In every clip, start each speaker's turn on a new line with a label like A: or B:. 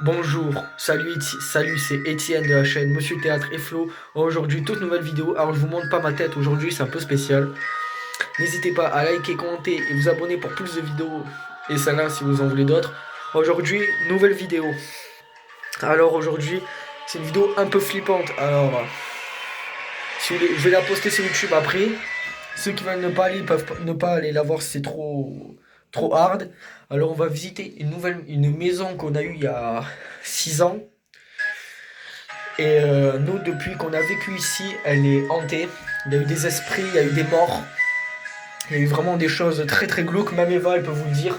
A: Bonjour, salut, c'est Étienne de la chaîne Monsieur Théâtre et Flo. Aujourd'hui, toute nouvelle vidéo. Alors, je vous montre pas ma tête aujourd'hui, c'est un peu spécial. N'hésitez pas à liker, commenter et vous abonner pour plus de vidéos. Et celle-là, si vous en voulez d'autres. Aujourd'hui, nouvelle vidéo. Alors, aujourd'hui, c'est une vidéo un peu flippante. Alors, je vais la poster sur YouTube après. Ceux qui veulent ne pas aller, peuvent ne pas aller la voir, c'est trop hard. Alors, on va visiter une maison qu'on a eue il y a 6 ans. Et nous, depuis qu'on a vécu ici, elle est hantée. Il y a eu des esprits, il y a eu des morts. Il y a eu vraiment des choses très glauques. Même Eva, elle peut vous le dire.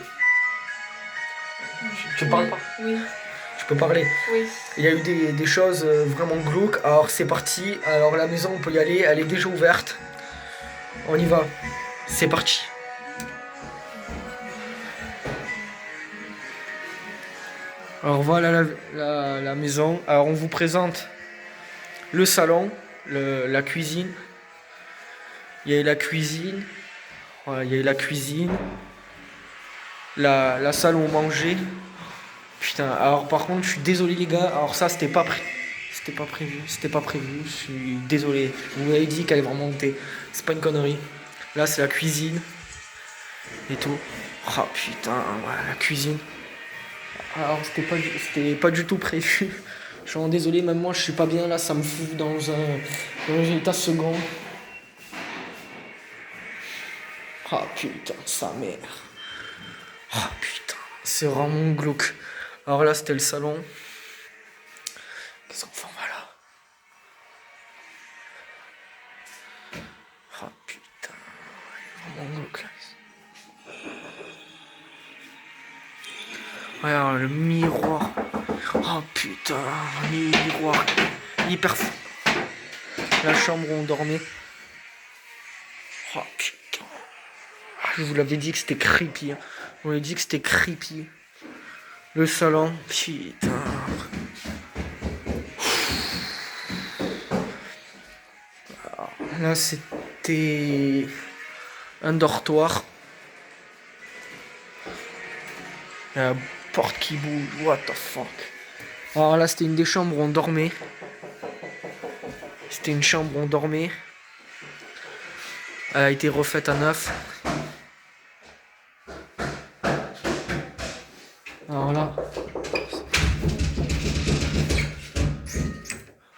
A: Tu parles
B: Oui,
A: pas?
B: oui,
A: Je peux parler.
B: oui.
A: Il y a eu des choses vraiment glauques. Alors c'est parti. Alors la maison, on peut y aller. Elle est déjà ouverte. On y va. C'est parti. Alors voilà la maison. Alors on vous présente le salon, la cuisine. Il y a eu la cuisine. Voilà, il y a eu la cuisine. La salle où on mangeait. Putain, alors par contre, je suis désolé les gars. Alors ça, c'était pas prévu. Je suis désolé. Je vous avais dit qu'elle est vraiment montée. C'est pas une connerie. Là, c'est la cuisine et tout. Oh putain, voilà, la cuisine. Alors c'était pas du tout prévu. Je suis vraiment désolé. Même moi, je suis pas bien là. Ça me fout dans un état second. Ah putain, sa mère. Ah putain, c'est vraiment glauque. Alors là, c'était le salon. Qu'est-ce qu'on fait là? Ah putain, vraiment glauque là. Regarde le miroir. Oh putain, le miroir. Hyper fou. La chambre où on dormait. Oh putain. Ah, je vous l'avais dit que c'était creepy. Hein. On l'avait dit que c'était creepy. Le salon. Putain. Là, c'était un dortoir. Il y a la porte qui bouge. What the fuck. Alors là, c'était une des chambres où on dormait. C'était une chambre où on dormait. Elle a été refaite à neuf. Alors là.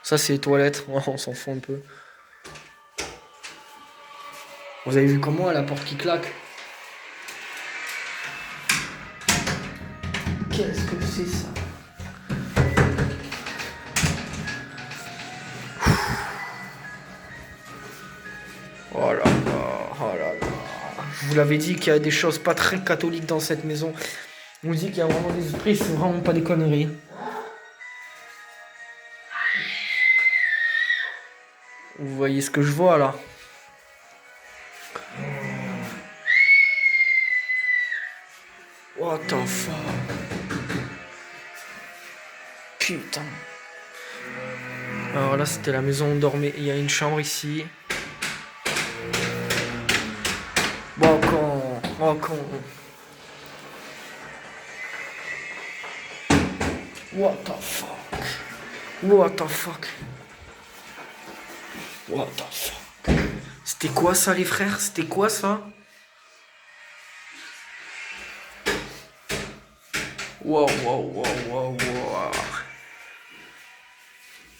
A: Ça, c'est les toilettes. On s'en fout un peu. Vous avez vu comment la porte qui claque? Qu'est-ce que c'est ça? Oh là là, oh là là. Je vous l'avais dit qu'il y a des choses pas très catholiques dans cette maison. On vous dit qu'il y a vraiment des esprits, c'est vraiment pas des conneries. Vous voyez ce que je vois là? What the fuck? Putain. Alors là, c'était la maison où on dormait. Il y a une chambre ici. Bon, con. What the fuck? What the fuck? What the fuck? C'était quoi ça, les frères? C'était quoi ça? Wow.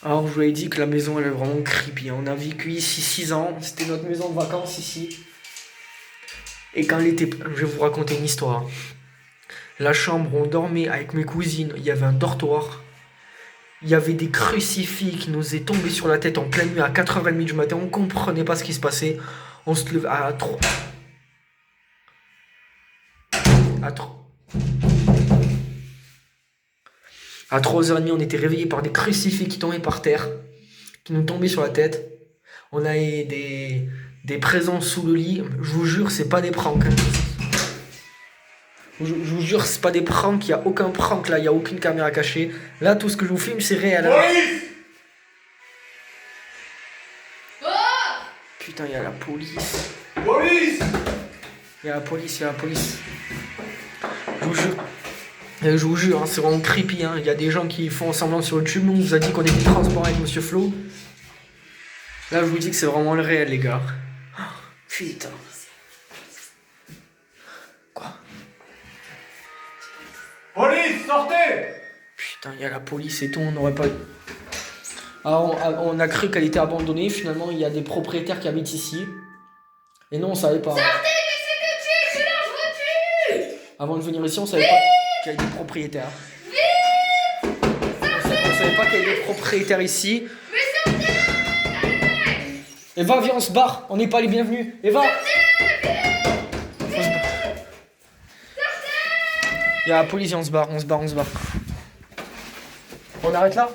A: Alors, je vous ai dit que la maison, elle est vraiment creepy. On a vécu ici 6 ans. C'était notre maison de vacances ici. Et quand elle était... Je vais vous raconter une histoire. La chambre où on dormait avec mes cousines, il y avait un dortoir. Il y avait des crucifix qui nous est tombés sur la tête en pleine nuit à 4h30 du matin. On comprenait pas ce qui se passait. On se levait à 3... À 3h30, on était réveillés par des crucifix qui tombaient par terre, qui nous tombaient sur la tête. On avait des présents sous le lit. Je vous jure, c'est pas des pranks. Hein. Je vous jure, c'est pas des pranks. Il n'y a aucun prank là. Il n'y a aucune caméra cachée. Là, tout ce que je vous filme, c'est réel. Hein. Putain, il y a la police. Il y a la police. Je vous jure. Je vous jure, hein, c'est vraiment creepy. Hein. Il y a des gens qui font semblant sur YouTube. Nous, on vous a dit qu'on était transparent avec Monsieur Flo. Là, je vous dis que c'est vraiment le réel, les gars. Oh, putain. Quoi?
B: Police, sortez!
A: Putain, il y a la police et tout, on n'aurait pas... Alors, on a cru qu'elle était abandonnée. Finalement, il y a des propriétaires qui habitent ici. Et non, on savait pas.
C: Sortez, laissez-nous tuer, sinon je vous tue!
A: Avant de venir ici, on savait pas qu'il y avait des propriétaires. On savait pas qu'il y avait des propriétaires ici.
C: Mais sortez!
A: Eva, viens, on se barre. On n'est pas les bienvenus. Eva! Il y a la police, viens, on se barre. On arrête là?